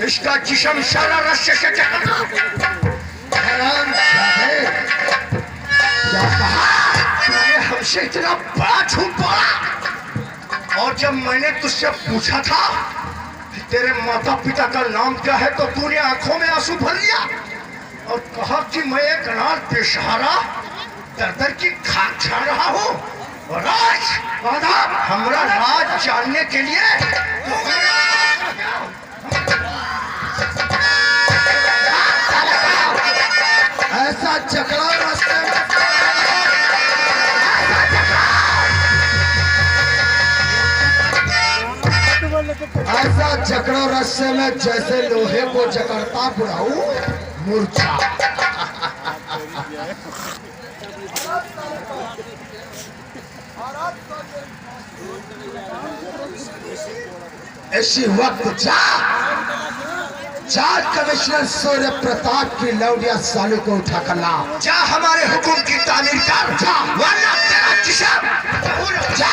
इसका जिस्म सारा रस्से से चकना। क्या कहा तूने हमसे? इतना बड़ा झूठ बोला। और जब मैंने तुझसे पूछा था कि तेरे माता पिता का नाम क्या है तो तूने आंखों में आंसू भर लिया और कहा कि मैं एक अनाथ बेसहारा दर की खाक छा रहा हूँ। और आज हमारा राज जानने के लिए ऐसा झगड़ा रास्ते में, ऐसा झगड़ा रास्ते में जैसे लोहे को जकड़ता बुढ़ाऊ मूर्छा। इसी वक्त जा कमिश्नर सूर्य प्रताप की लौटिया सालू को उठा कर ला। जा हमारे हुकुम की तामीर कर, जा वरना तेरा जिस्म जा।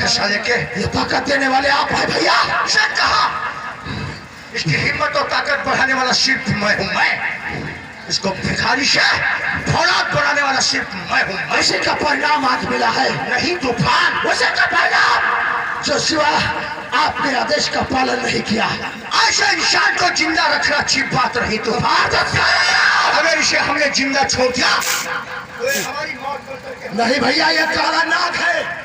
फैसला लेके। ये ताकत देने वाले आप हैं भैया। से कहा इसकी हिम्मत और ताकत बढ़ाने वाला सिर्फ मैं हूं। मैं इसको भिखारी से फौलाद बनाने वाला सिर्फ मैं हूं। उसी का परिणाम आज मिला है। नहीं तूफान, उसी का परिणाम जो सिवा आपने आदेश का पालन नहीं किया। ऐसे इंसान को जिंदा रखना अच्छी बात रही तूफान। अगर इसे हमने जिंदा छोड़ दिया तो ये हमारी मौत कर करके। नहीं भैया, ये काला नाग है।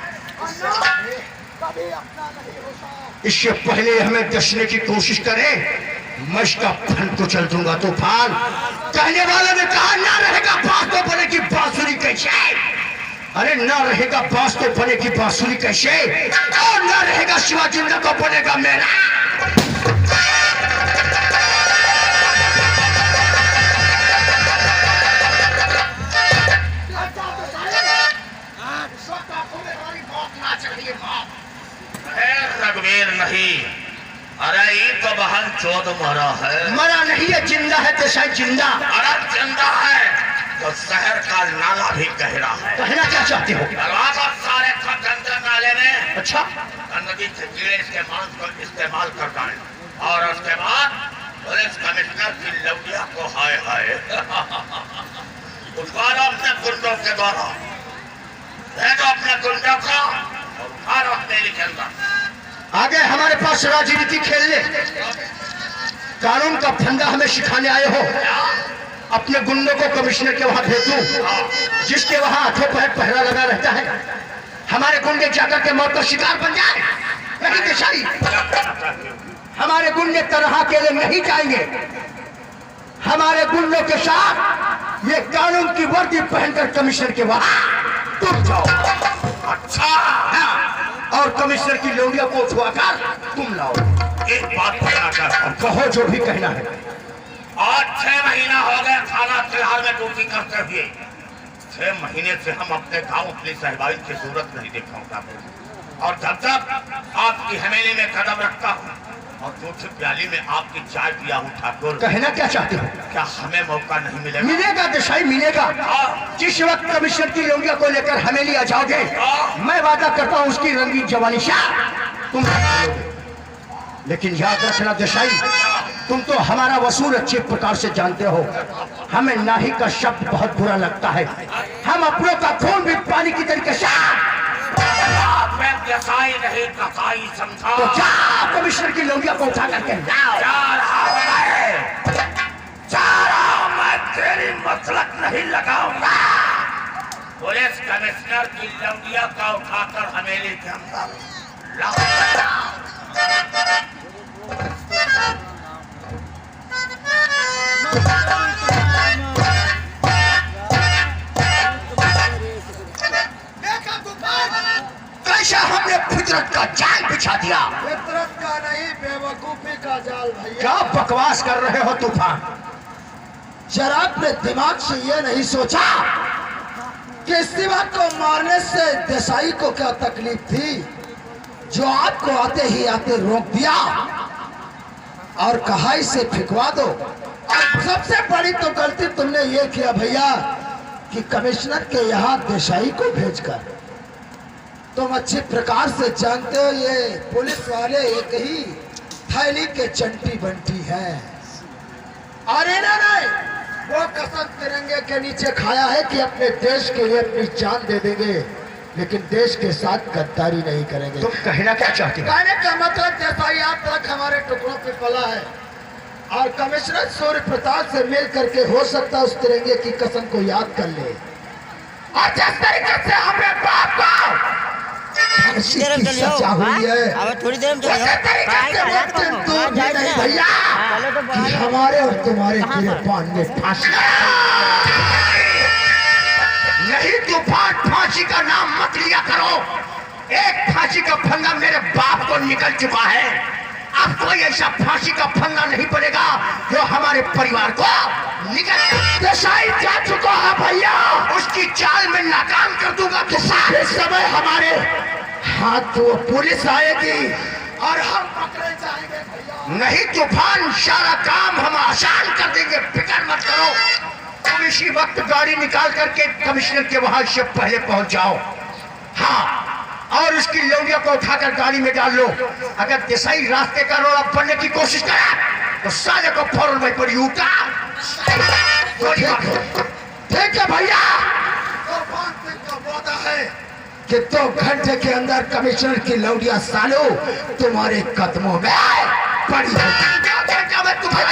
इससे पहले हमें डसने की कोशिश करें, मैं इसका फन को चल दूंगा तूफान। कहने वालों ने कहा ना रहेगा बांस तो बने की बांसुरी कैसे। अरे ना रहेगा बांस तो बने की बांसुरी कैसे, और ना रहेगा शिवा जिंदा तो बनेगा मेरा। रघुवीर नहीं, अरे ये तो बहन चौथ मरा है। मरा नहीं है, जिंदा है तो शायद जिंदा। अरे जिंदा है तो शहर का नाला भी गहरा है। कहना क्या चाहते हो? सारे गंगा नाले में अच्छा गंदगी से कीड़े इसके मांस को इस्तेमाल करता है, और उसके बाद पुलिस कमिश्नर की लौटिया को हाय हाय उठा अपने गुंडों के द्वारा, भेजो अपने गुंडों को और अपने के अंदर। आगे हमारे पास राजनीति खेलने कानून का फंदा हमें सिखाने आए हो। अपने गुंडों को कमिश्नर के वहां भेज दूं, जिसके वहां हाथों पर पहरा लगा रहता है। हमारे गुंडे जाकर के मौत का शिकार बन जाए। नहीं देसाई, हमारे गुंडे तरह के लिए नहीं जाएंगे। हमारे गुंडों के साथ ये कानून की वर्दी पहनकर कमिश्नर के वहां तुम जाओ। अच्छा हाँ, और कमिश्नर की लोरिया को उठवाकर तुम लाओ। एक बात कहना चाहता हूं, कहो जो भी कहना है। आज 6 महीना हो गए थाना तिहाड़ में ड्यूटी करते हुए। 6 महीने से हम अपने गांव अपनी सहबाई की सूरत नहीं देख पाता, और जब तक आपकी हवेली में कदम रखता हूँ और दूसरी प्याली में आपकी चाय पिया हूँ ठाकुर, कहना क्या चाहते हो? क्या हमें मौका नहीं मिलेगा? मिलेगा देसाई, मिलेगा। जिस वक्त कमिश्नर की लोरिया को लेकर हवेली आ जाओगे, मैं वादा करता हूँ उसकी रंगीन जवानी शाह तुम लोगे। लेकिन याद रखना देसाई, तुम तो हमारा वसूल अच्छे प्रकार से जानते हो। हमें नाही का शब्द बहुत बुरा लगता है। हम अपनों का खून भी पानी की तरीके से कसाई नहीं कसाई समझा। तो जा कमिश्नर की लोरिया को उठा करके लाओ। मैं तेरी मसलक नहीं लगाऊंगा। पुलिस कमिश्नर की लौटिया का उठाकर हवेली के अंदर लाओ। कैसा हमने फितरत का जाल बिछा दिया। फितरत का नहीं, बेवकूफी का जाल भैया। क्या बकवास कर रहे हो तूफान? जरा अपने दिमाग से ये नहीं सोचा कि इस दीवार को मारने से देसाई को क्या तकलीफ थी, जो आपको आते ही आते रोक दिया और कहा इसे फिकवा दो। और सबसे बड़ी तो गलती तुमने ये किया भैया कि कमिश्नर के यहाँ देसाई को भेजकर। तुम अच्छी प्रकार से जानते हो ये पुलिस वाले एक ही थैली के चंटी बंटी हैं। और इन्होंने वो कसम तिरंगे के नीचे खाया है कि अपने देश के लिए अपनी जान दे देंगे, लेकिन देश के साथ गद्दारी नहीं करेंगे। तुम कहना क्या चाहते हो? कहने का मतलब देसाई आज तक हमारे टुकड़ों पे पला है, और कमिश्नर सूर्य प्रताप से मिल करके हो सकता है उस तिरंगे की कसम को याद कर ले। और जिस तरीके से हमें बाप को सजा हुई है, थोड़ी देर में भैया कि हमारे और तुम्हारे गिरफ्तार में फांसी। नहीं तूफान, फांसी का नाम मत लिया करो। एक फांसी का फंदा मेरे बाप को निकल चुका है। अब कोई ऐसा फांसी का फंदा नहीं पड़ेगा जो हमारे परिवार को निकल। देसाई जा चुका है भैया, उसकी चाल में नाकाम कर दूंगा। इस समय हमारे हाथ तो पुलिस आएगी और हम पकड़े जाएंगे भैया। नहीं तूफान, सारा काम हम आसान कर देंगे, फिक्र मत करो। तुम इसी वक्त गाड़ी निकाल करके कमिश्नर के वहां से पहले पहुंच जाओ। हाँ, और उसकी लौंडिया को उठाकर गाड़ी में डाल लो। अगर देसाई रास्ते का रोड़ा पड़ने की कोशिश करे तो साले को फौरन वहीं पर उठा। ठीक है भैया, कि 2 घंटे के अंदर कमिश्नर की लौंडिया सालो तुम्हारे कदमों में पड़ी होगी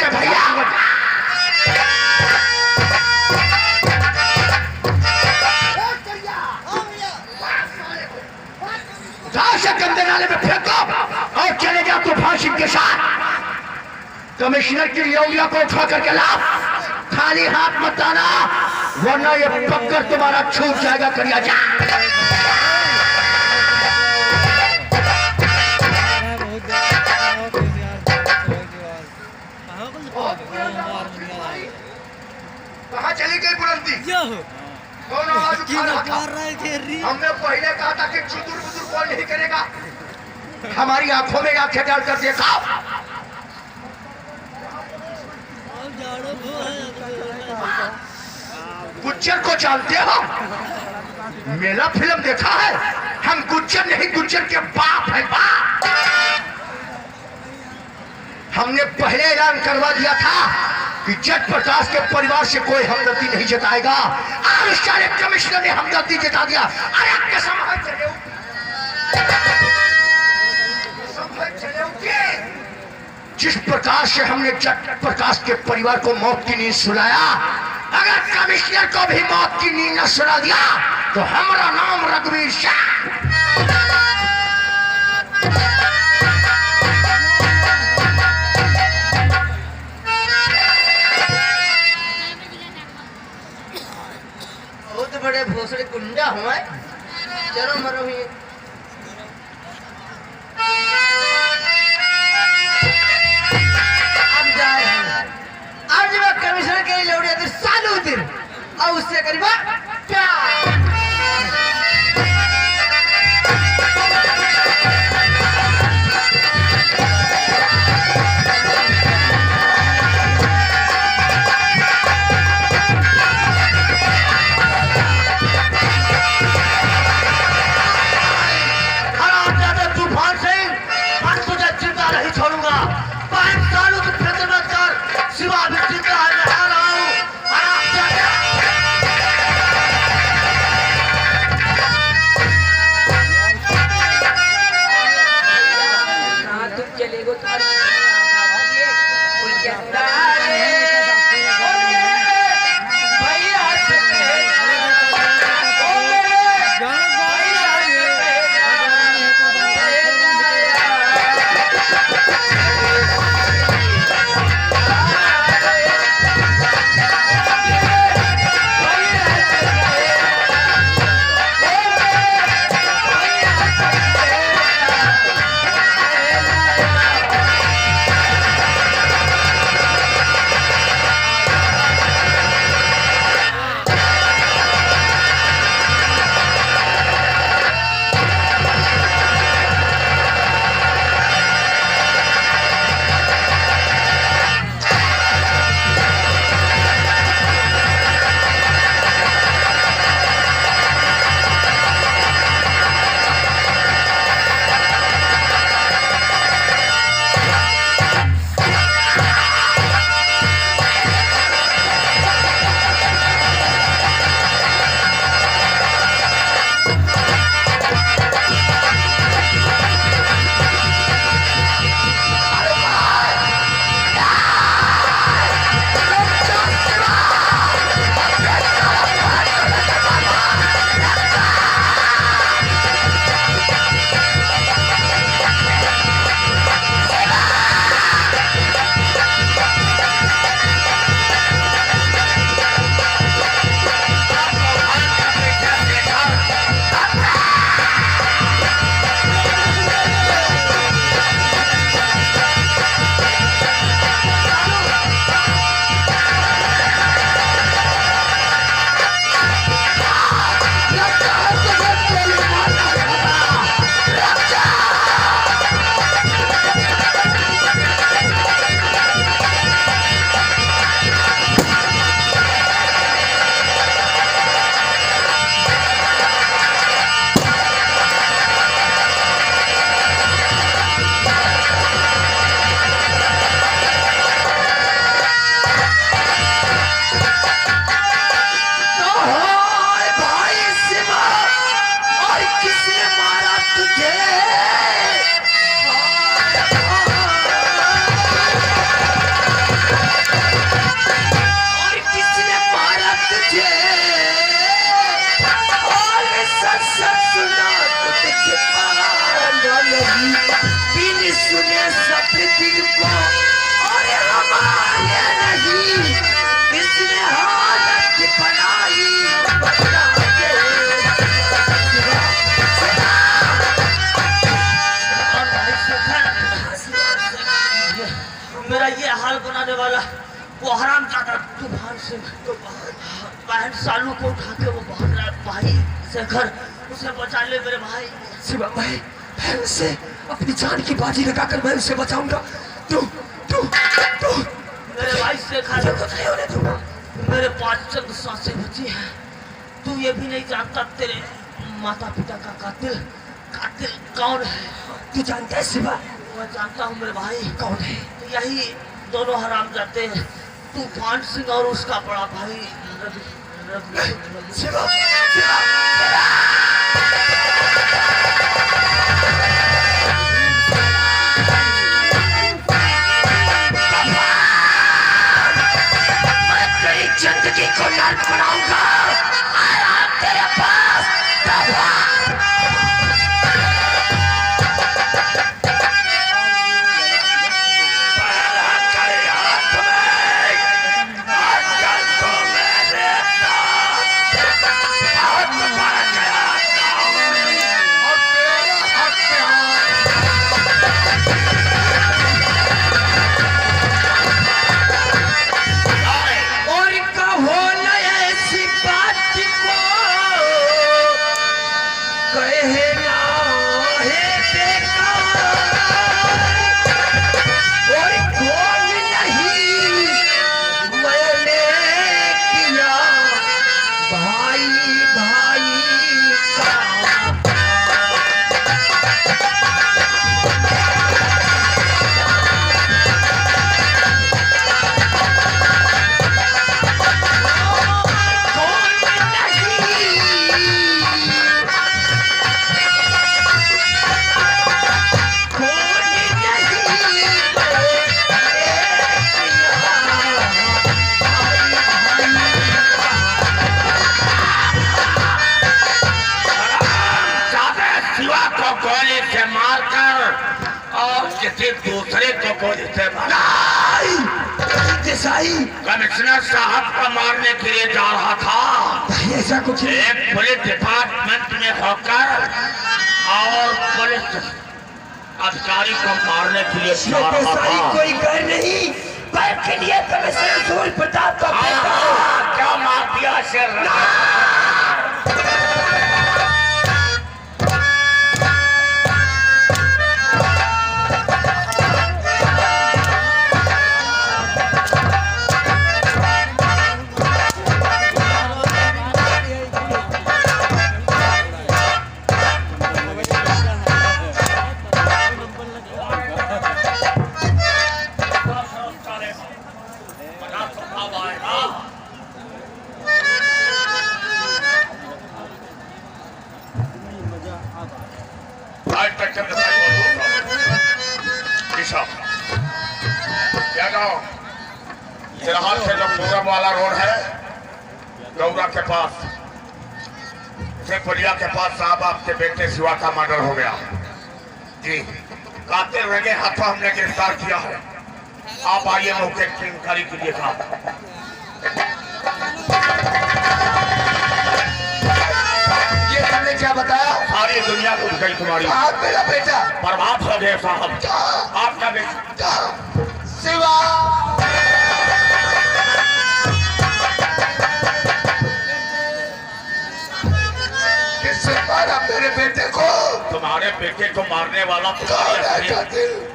भैया। गंदे नाले में फेंको और चले जाओ तूफान सिंह के साथ। कमिश्नर की लौंडिया को उठा करके लाओ, खाली हाथ मत आना वरना ये पकड़ तुम्हारा छूट जाएगा। करिया जा कहाँ चली गई बुलंदी? कौन आवाज उठा रहा था? हमने पहले कहा था कि चुदुर बुजुर कौन नहीं करेगा। हमारी आंखों में आंखें डालकर देखा। गुज्जर को जानते हो? मेरा फिल्म देखा है? हम गुज्जर नहीं, गुज्जर के बाप है बाप। हमने पहले ऐलान करवा दिया था कि जट प्रकाश के परिवार से कोई हमदर्दी नहीं जताएगा और सारे कमिश्नर ने हमदर्दी जता दिया। अरे जिस प्रकार से हमने जट प्रकाश के परिवार को मौत की नींद सुनाया, अगर कमिश्नर को भी मौत की नींद न सुना दिया तो हमारा नाम रघुवीर शाह। बहुत बड़े भोसड़े गुंडा हुआ है। चलो मरो ही अब जाए आज मैं कमिश्नर के लिए लौड़िया सालू दिन और उससे करीबा प्यार। शिवा भी जिंदा है, मैं आ रहा हूँ। ये हाल बनाने वाला वो हराम ज्यादा तूफान से बहन सालू को उठा के वो भाग रहा है भाई से घर, उसे बचा ले मेरे भाई। शिवा भाई, मैं उसे अपनी जान की बाजी लगाकर मैं उसे बचाऊंगा। तू तू तू मेरे भाई से खा मेरे 5 चंद सांसें बची हैं। तू ये भी नहीं जानता तेरे माता पिता का कातिल कौन है? तू जानता है शिवा? मैं जानता हूँ मेरे भाई। कौन है? यही दोनों हराम जाते हैं, तूफान सिंह और उसका बड़ा भाई शिवा, मैं तेरी जिंदगी को नर्क बनाऊंगा। आया तेरे पास दूसरे को गोली से कमिश्नर साहब को मारने के लिए जा रहा था। ऐसा कुछ एक पुलिस डिपार्टमेंट में होकर और पुलिस अधिकारी को मारने के लिए जा रहा था। कोई कर नहीं, पैर के लिए कमिश्नर सूर्य प्रताप का क्या मार दिया शेर? फिलहाल से जो पूरब वाला रोड है गौरा के पास से पुलिया के पास साहब आपके बेटे शिवा का मर्डर हो गया जी। कातिल रंगे हाथों हमने गिरफ्तार किया है। आप आइए मौके की इंक्वायरी कीजिए साहब। ये तुमने क्या बताया? सारी दुनिया को गई तुम्हारी। आप मेरा बेटा बर्बाद हो गए साहब। आपका बेटा शिवा मेरे बेटे को, तुम्हारे बेटे को मारने वाला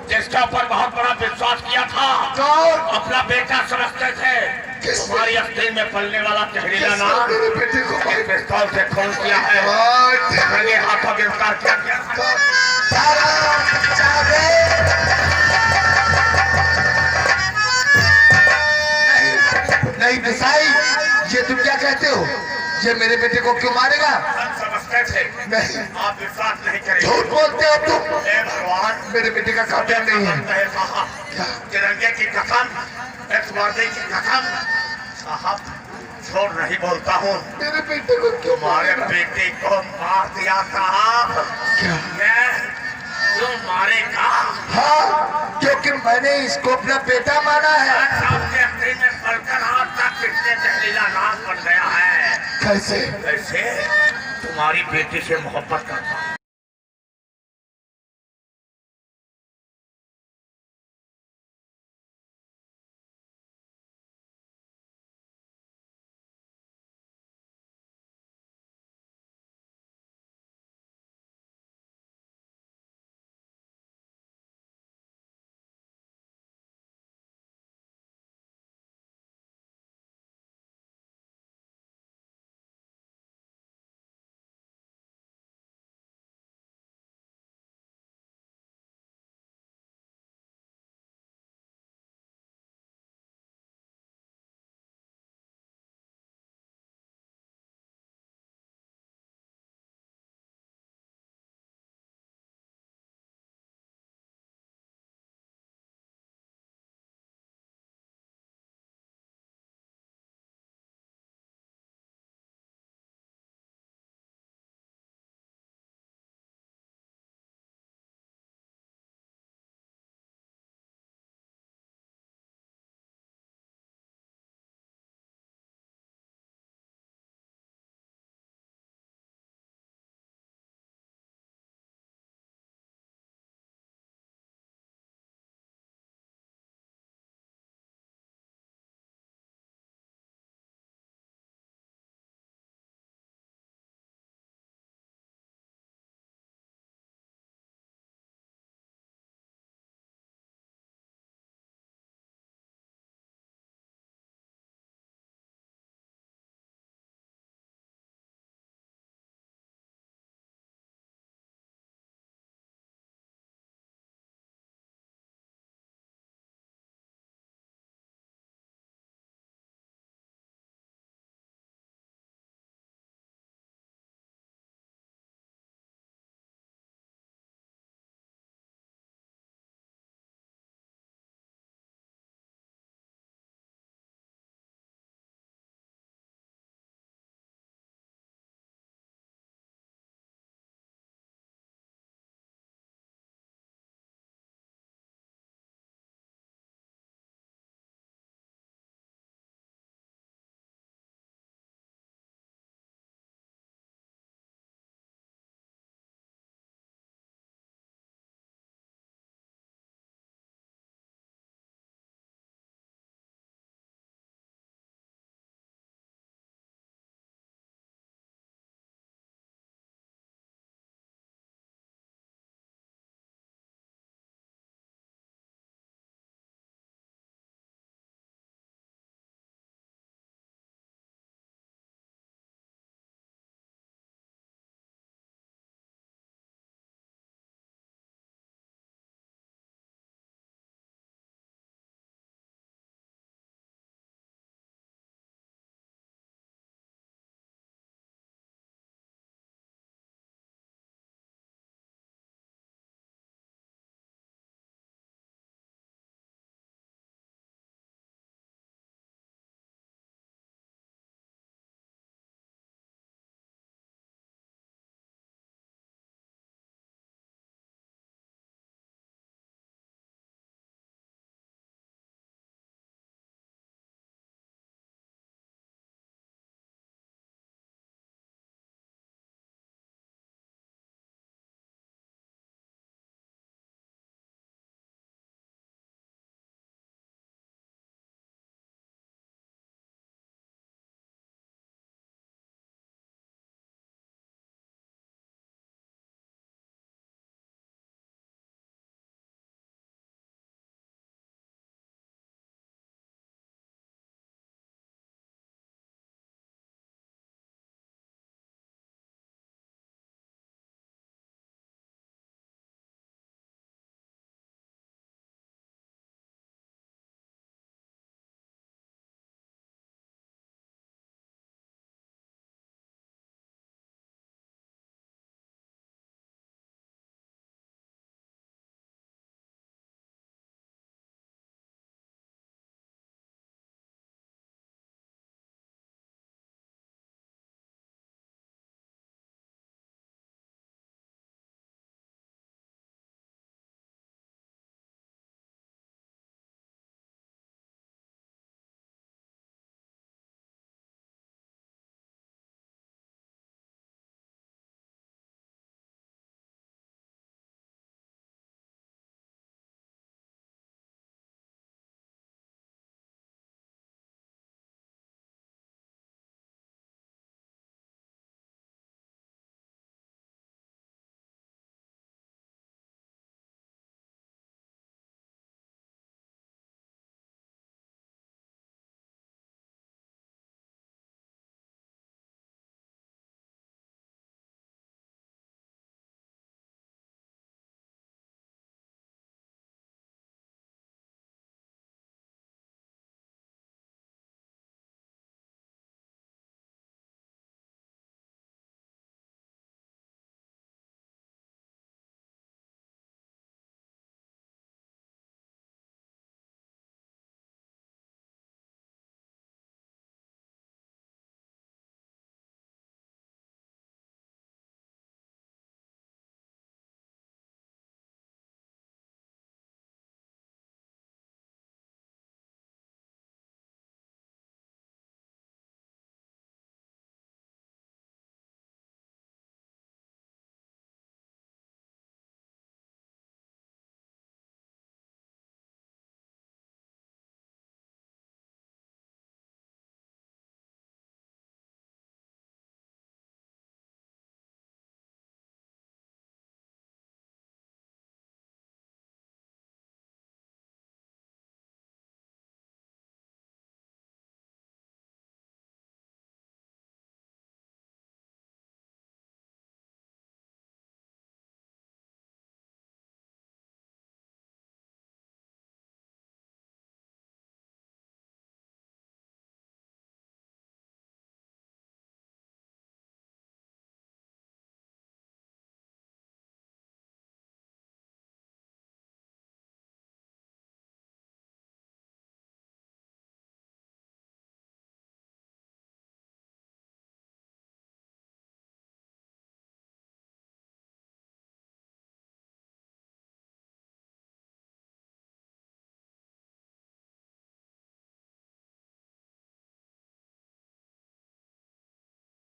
जिसके ऊपर बहुत बड़ा विश्वास किया था, अपना बेटा समझते थे। तुम्हारी अस्तीन में पलने वाला जहरीला नाम मेरे बेटे को पिस्तौल से खून किया है, रंगे हाथों गिरफ्तार किया गया। नहीं देसाई, ये तुम क्या कहते हो? ये मेरे बेटे को क्यों मारेगा? समझते थे, नहीं, आप विश्वास नहीं करेंगे। झूठ बोलते हो तुम। भगवान, मेरे बेटे का कातिल नहीं है। तिरंगे की कसम, इस वादे की कसम साहब, झूठ नहीं बोलता हूँ। मेरे बेटे को क्यों? तुम्हारे बेटे को मार दिया साहब। क्या? मैं क्यों मारेगा? हाँ, क्योंकि मैंने इसको अपना बेटा माना है। आपके अस्तीन में पलकर आज तक कितने जहरीला नाम बन गया है। कैसे? कैसे? तुम्हारी बेटी से मोहब्बत करता हूँ,